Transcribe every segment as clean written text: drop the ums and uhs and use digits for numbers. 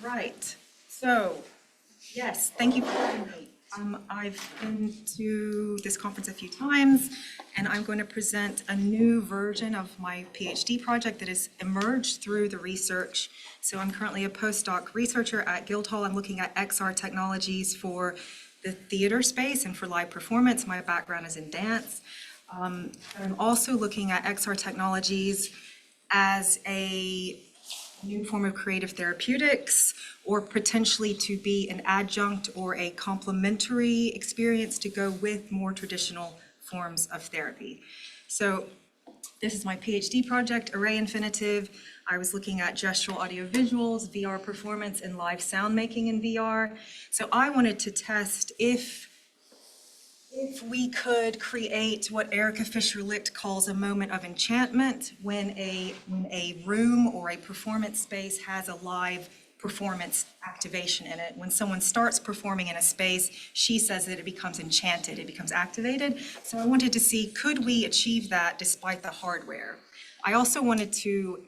Right. So, yes, thank you for having me. I've been to this conference a few times, and I'm going to present a new version of my PhD project that has emerged through the research. So I'm currently a postdoc researcher at Guildhall. I'm looking at XR technologies for the theater space and for live performance. My background is in dance. I'm also looking at XR technologies as a new form of creative therapeutics, or potentially to be an adjunct or a complementary experience to go with more traditional forms of therapy. So this is my PhD project, Array Infinitive. I was looking at gestural audiovisuals, VR performance, and live sound making in VR. So I wanted to test if we could create what Erica Fisher-Licht calls a moment of enchantment when a room or a performance space has a live performance activation in it. When someone starts performing in a space, she says that it becomes enchanted, it becomes activated. So I wanted to see, could we achieve that despite the hardware? I also wanted to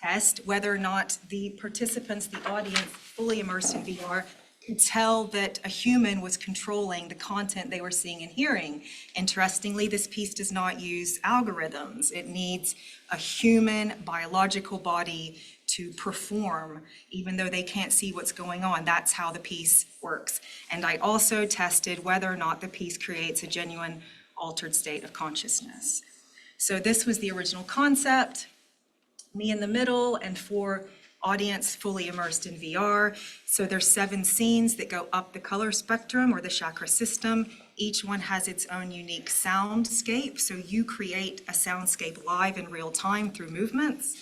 test whether or not the participants, the audience fully immersed in VR, could tell that a human was controlling the content they were seeing and hearing. Interestingly, this piece does not use algorithms. It needs a human biological body to perform, even though they can't see what's going on. That's how the piece works. And I also tested whether or not the piece creates a genuine altered state of consciousness. So this was the original concept, me in the middle and four audience fully immersed in VR. So there's 7 scenes that go up the color spectrum or the chakra system. Each one has its own unique soundscape. So you create a soundscape live in real time through movements.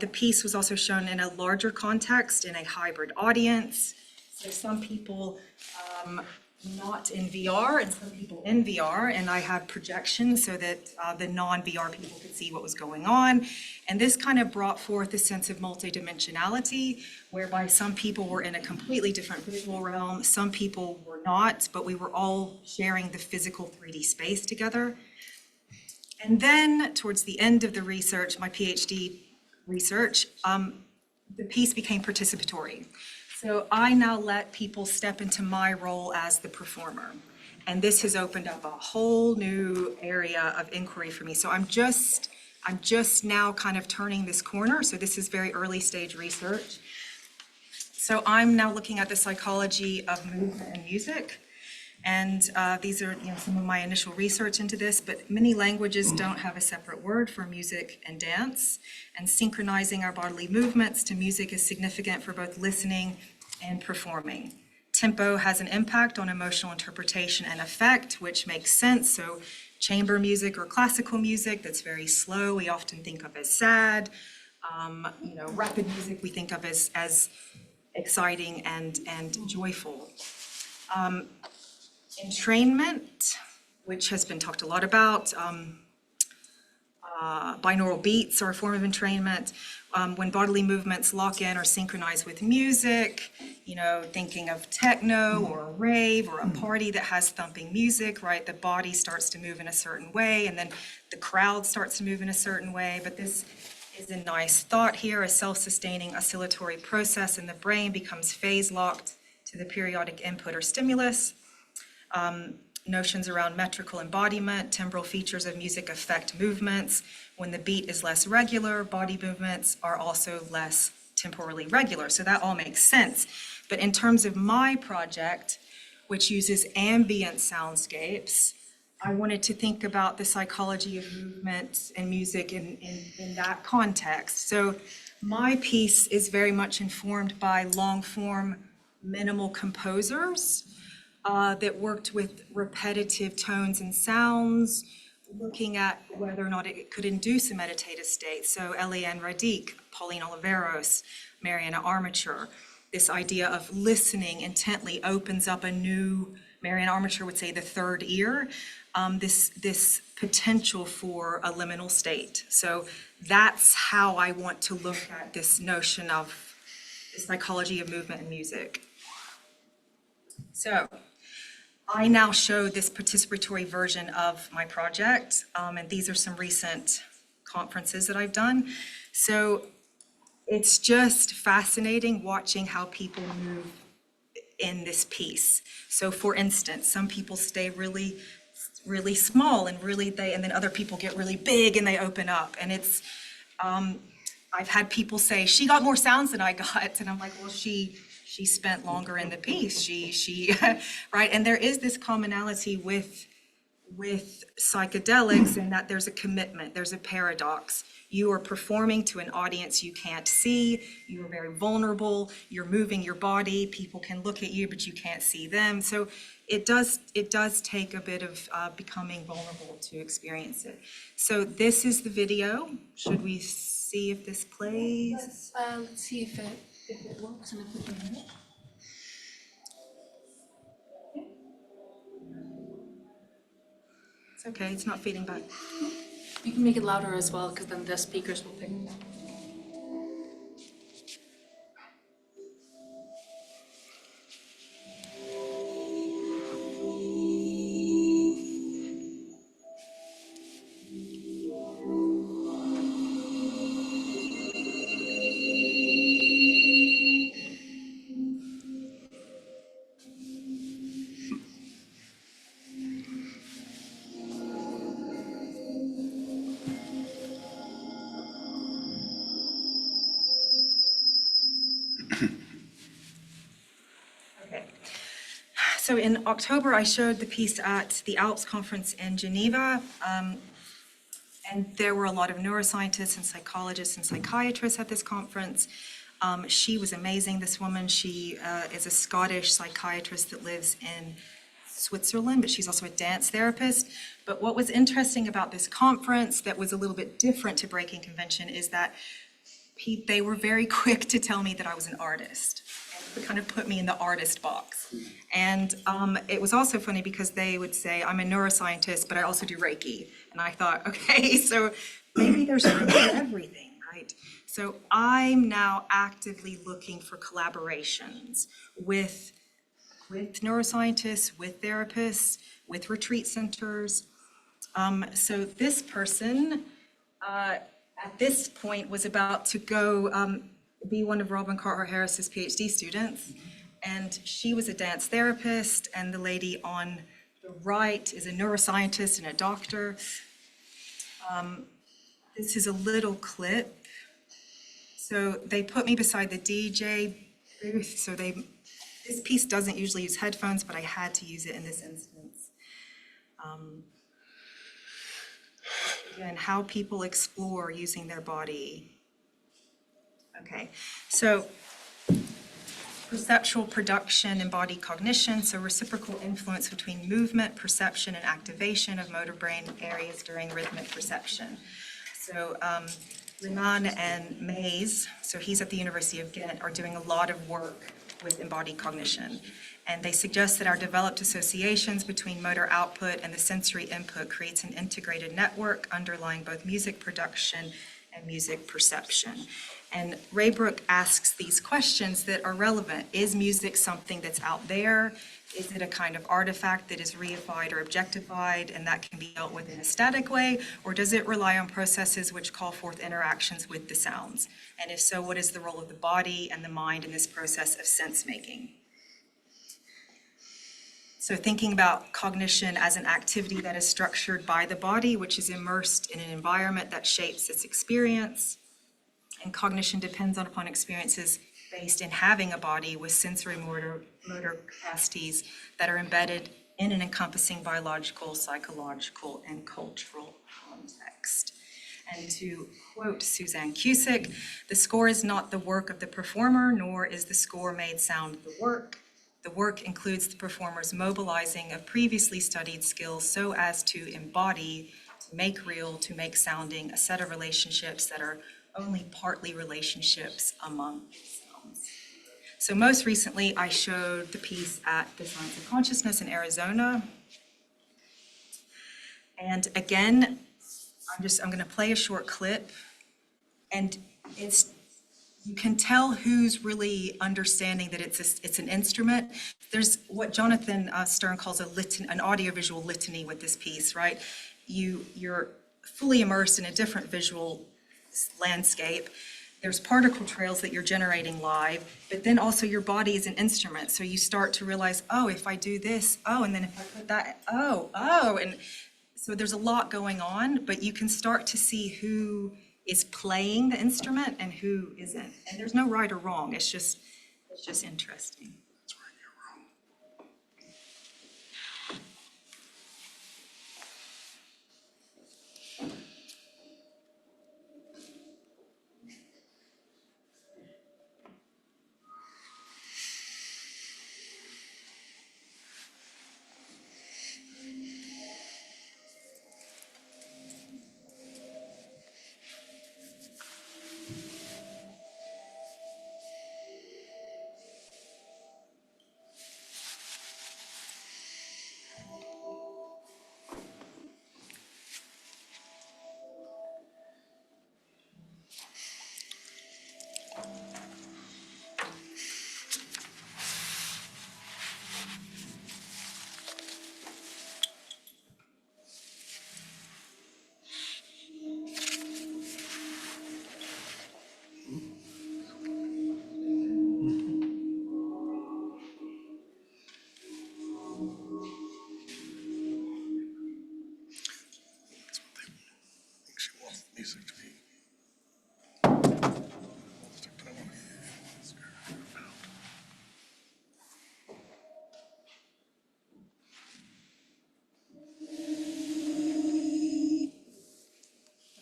The piece was also shown in a larger context in a hybrid audience. So some people not in VR and some people in VR, and I had projections so that the non-VR people could see what was going on. And this kind of brought forth a sense of multidimensionality, whereby some people were in a completely different visual realm, some people were not, but we were all sharing the physical 3D space together. And then towards the end of the research, my PhD research, the piece became participatory. So I now let people step into my role as the performer. And this has opened up a whole new area of inquiry for me. So I'm just now kind of turning this corner. So this is very early stage research. So I'm now looking at the psychology of movement and music. And these are some of my initial research into this, but many languages don't have a separate word for music and dance. And synchronizing our bodily movements to music is significant for both listening and performing. Tempo has an impact on emotional interpretation and effect, which makes sense. So chamber music or classical music that's very slow, we often think of as sad. Rapid music we think of as exciting and joyful. Entrainment, which has been talked a lot about. Binaural beats are a form of entrainment. When bodily movements lock in or synchronize with music, thinking of techno or a rave or a party that has thumping music, right? The body starts to move in a certain way, and then the crowd starts to move in a certain way. But this is a nice thought here. A self-sustaining oscillatory process in the brain becomes phase-locked to the periodic input or stimulus. Notions around metrical embodiment, timbral features of music affect movements. When the beat is less regular, body movements are also less temporally regular. So that all makes sense. But in terms of my project, which uses ambient soundscapes, I wanted to think about the psychology of movement and music in that context. So my piece is very much informed by long-form minimal composers that worked with repetitive tones and sounds, looking at whether or not it could induce a meditative state. So Eliane Radic, Pauline Oliveros, Mariana Armature, this idea of listening intently opens up a new, Mariana Armature would say the third ear, this potential for a liminal state. So that's how I want to look at this notion of the psychology of movement and music. So I now show this participatory version of my project, and these are some recent conferences that I've done. So it's just fascinating watching how people move in this piece. So for instance, some people stay really, really small and and then other people get really big and they open up. And it's, I've had people say, she got more sounds than I got. And I'm like, well, she spent longer in the piece. She right? And there is this commonality with psychedelics in that there's a commitment, there's a paradox. You are performing to an audience you can't see, you are very vulnerable, you're moving your body, people can look at you, but you can't see them. So it does take a bit of becoming vulnerable to experience it. So this is the video. Should we see if this plays? Let's see if it works and if we can hear it. It's okay, it's not feeding back. You can make it louder as well, because then the speakers will pick it up. Okay. So in October, I showed the piece at the ALPS conference in Geneva, and there were a lot of neuroscientists and psychologists and psychiatrists at this conference. She was amazing, this woman. She is a Scottish psychiatrist that lives in Switzerland, but she's also a dance therapist. But what was interesting about this conference that was a little bit different to breaking convention is that they were very quick to tell me that I was an artist, and kind of put me in the artist box. And it was also funny because they would say, I'm a neuroscientist, but I also do Reiki. And I thought, okay, so maybe there's room for everything, right? So I'm now actively looking for collaborations with neuroscientists, with therapists, with retreat centers. So this person, at this point, was about to go be one of Robin Carhart-Harris's PhD students. And she was a dance therapist, and the lady on the right is a neuroscientist and a doctor. This is a little clip. So they put me beside the DJ booth. So this piece doesn't usually use headphones, but I had to use it in this instance. Again, how people explore using their body. Okay, so perceptual production, embodied cognition, so reciprocal influence between movement, perception, and activation of motor brain areas during rhythmic perception. So Linan and Mays, so he's at the University of Ghent, are doing a lot of work with embodied cognition. And they suggest that our developed associations between motor output and the sensory input creates an integrated network underlying both music production and music perception. And Raybrook asks these questions that are relevant. Is music something that's out there? Is it a kind of artifact that is reified or objectified and that can be dealt with in a static way? Or does it rely on processes which call forth interactions with the sounds? And if so, what is the role of the body and the mind in this process of sense making? So thinking about cognition as an activity that is structured by the body, which is immersed in an environment that shapes its experience. And cognition depends upon experiences based in having a body with sensory motor capacities that are embedded in an encompassing biological, psychological, and cultural context. And to quote Suzanne Cusick, the score is not the work of the performer, nor is the score made sound the work. The work includes the performer's mobilizing of previously studied skills so as to embody, to make real, to make sounding a set of relationships that are only partly relationships among sounds. So most recently, I showed the piece at the Science of Consciousness in Arizona. And again, I'm gonna play a short clip, and you can tell who's really understanding that it's an instrument. There's what Jonathan Stern calls an audiovisual litany with this piece, right? You're fully immersed in a different visual landscape. there's particle trails that you're generating live, but then also your body is an instrument. So you start to realize, oh, if I do this, oh, and then if I put that, oh, and so there's a lot going on, but you can start to see who is playing the instrument and who isn't. And there's no right or wrong. It's just interesting. Music to be.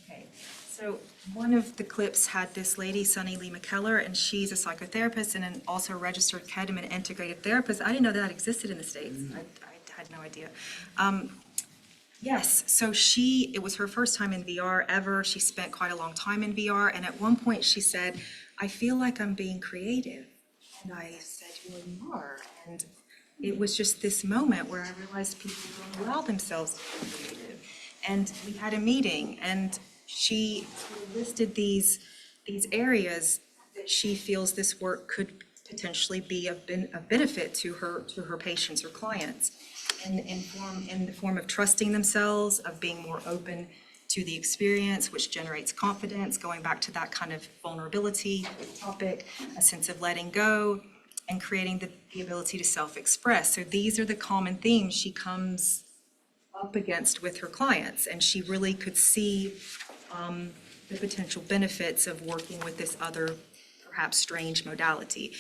Okay, so one of the clips had this lady, Sunny Lee McKellar, and she's a psychotherapist and then also a registered ketamine integrated therapist. I didn't know that existed in the States. I had no idea. Yes, so it was her first time in VR ever. She spent quite a long time in VR, and at one point she said, I feel like I'm being creative. And I said, well, you are. And it was just this moment where I realized people don't allow themselves to be creative. And we had a meeting, and she listed these areas that she feels this work could potentially be of benefit to her patients or clients. In the form of trusting themselves, of being more open to the experience, which generates confidence, going back to that kind of vulnerability topic, a sense of letting go, and creating the ability to self-express. So these are the common themes she comes up against with her clients, and she really could see the potential benefits of working with this other, perhaps strange modality.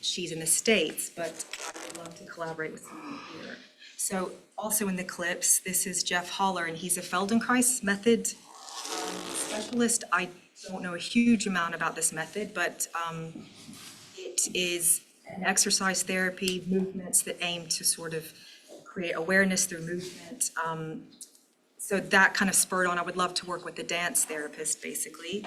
She's in the States, but I would love to collaborate with someone here. So also in the clips, this is Jeff Holler, and he's a Feldenkrais method specialist. I don't know a huge amount about this method, but it is an exercise therapy, movements that aim to sort of create awareness through movement. So that kind of spurred on, I would love to work with the dance therapist, basically.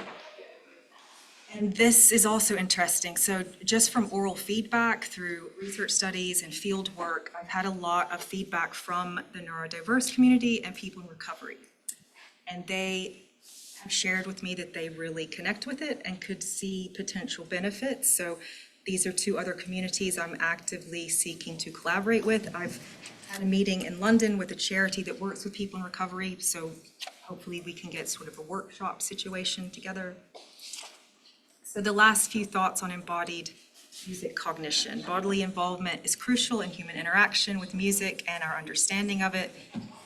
And this is also interesting. So just from oral feedback through research studies and field work, I've had a lot of feedback from the neurodiverse community and people in recovery. And they have shared with me that they really connect with it and could see potential benefits. So these are two other communities I'm actively seeking to collaborate with. I've had a meeting in London with a charity that works with people in recovery. So hopefully we can get sort of a workshop situation together. So the last few thoughts on embodied music cognition. Bodily involvement is crucial in human interaction with music and our understanding of it.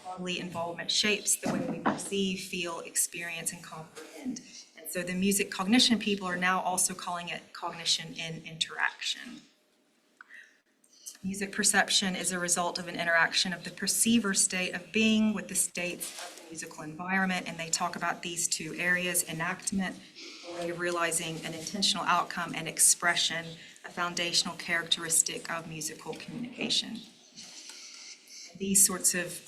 Bodily involvement shapes the way we perceive, feel, experience, and comprehend. And so the music cognition people are now also calling it cognition in interaction. Music perception is a result of an interaction of the perceiver state of being with the states of the musical environment, and they talk about these two areas: enactment, a way of realizing an intentional outcome, and expression, a foundational characteristic of musical communication. And these sorts of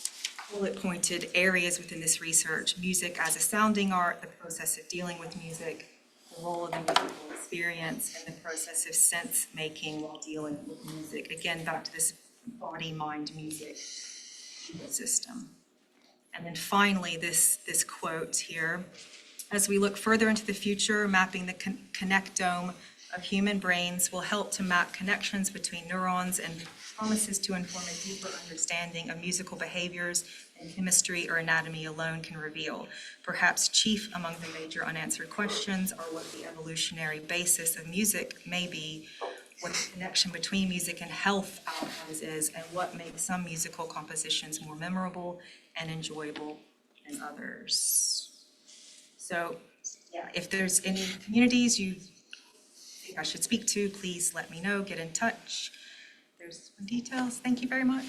bullet-pointed areas within this research: music as a sounding art, the process of dealing with music, the role of the musical experience, and the process of sense-making while dealing with music. Again, back to this body-mind-music ecosystem. And then finally, this quote here: as we look further into the future, mapping the connectome of human brains will help to map connections between neurons and promises to inform a deeper understanding of musical behaviors and chemistry or anatomy alone can reveal. Perhaps chief among the major unanswered questions are what the evolutionary basis of music may be, what the connection between music and health outcomes is, and what makes some musical compositions more memorable and enjoyable than others. So, yeah, if there's any communities you think I should speak to, please let me know, get in touch. There's some details. Thank you very much.